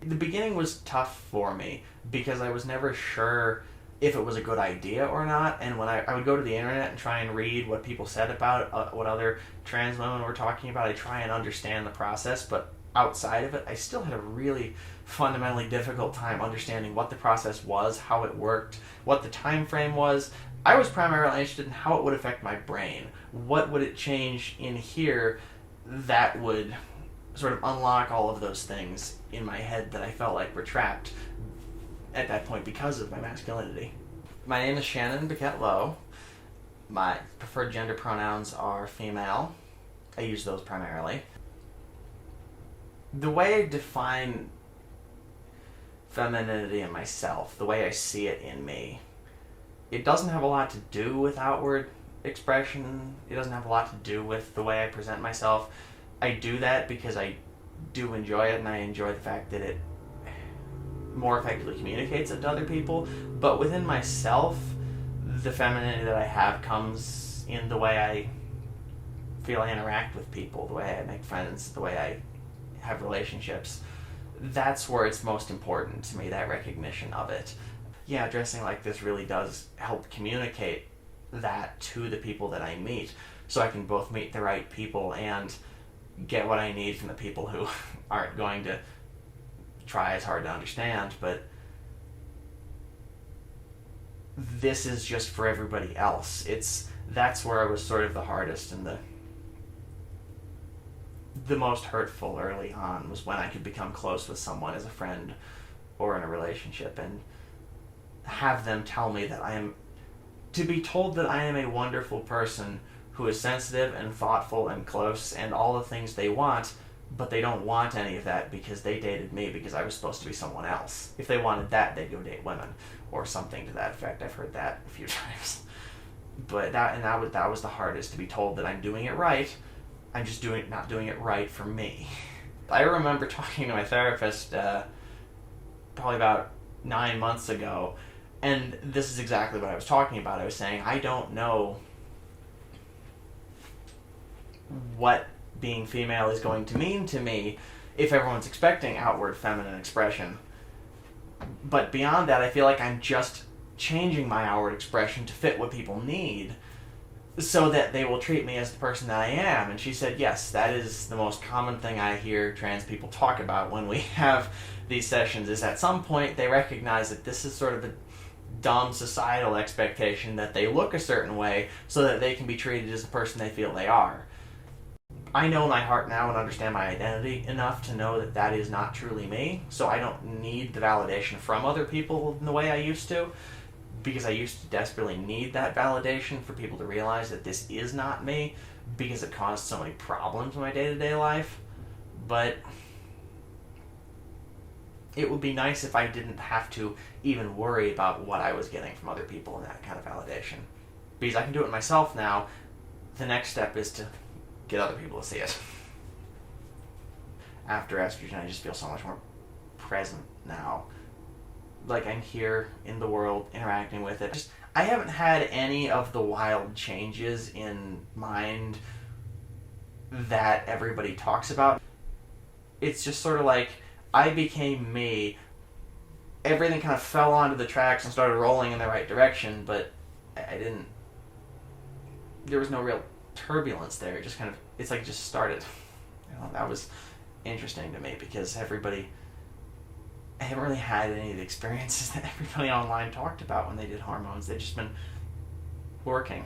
The beginning was tough for me because I was never sure if it was a good idea or not. And when I would go to the internet and try and read what people said about what other trans women were talking about, I try and understand the process. But outside of it, I still had a really fundamentally difficult time understanding what the process was, how it worked, what the time frame was. I was primarily interested in how it would affect my brain. What would it change in here that would sort of unlock all of those things in my head that I felt like were trapped at that point because of my masculinity. My name is Shannon Lowe. My preferred gender pronouns are female. I use those primarily. The way I define femininity in myself, the way I see it in me, it doesn't have a lot to do with outward expression. It doesn't have a lot to do with the way I present myself. I do that because I do enjoy it, and I enjoy the fact that it more effectively communicates it to other people. But within myself, the femininity that I have comes in the way I feel I interact with people, the way I make friends, the way I have relationships. That's where it's most important to me, that recognition of it. Yeah, dressing like this really does help communicate that to the people that I meet, so I can both meet the right people and get what I need from the people who aren't going to try as hard to understand. But this is just for everybody else. That's where I was sort of the hardest and the most hurtful early on, was when I could become close with someone as a friend or in a relationship and have them tell me that to be told that I am a wonderful person who is sensitive and thoughtful and close and all the things they want, but they don't want any of that because they dated me because I was supposed to be someone else. If they wanted that, they'd go date women or something to that effect. I've heard that a few times. But that was the hardest, to be told that I'm doing it right. I'm just not doing it right for me. I remember talking to my therapist probably about 9 months ago, and this is exactly what I was talking about. I was saying, I don't know what being female is going to mean to me if everyone's expecting outward feminine expression. But beyond that, I feel like I'm just changing my outward expression to fit what people need so that they will treat me as the person that I am. And she said, yes, that is the most common thing I hear trans people talk about when we have these sessions, is at some point they recognize that this is sort of a dumb societal expectation that they look a certain way so that they can be treated as the person they feel they are. I know my heart now and understand my identity enough to know that that is not truly me, so I don't need the validation from other people in the way I used to, because I used to desperately need that validation for people to realize that this is not me, because it caused so many problems in my day-to-day life. But it would be nice if I didn't have to even worry about what I was getting from other people in that kind of validation. Because I can do it myself now. The next step is to get other people to see it. After estrogen, I just feel so much more present now. Like, I'm here in the world, interacting with it. I haven't had any of the wild changes in mind that everybody talks about. It's just sort of like, I became me. Everything kind of fell onto the tracks and started rolling in the right direction, but I didn't... There was no real turbulence there. It just kind of... It's like it just started. That was interesting to me, because I haven't really had any of the experiences that everybody online talked about when they did hormones. They've just been working.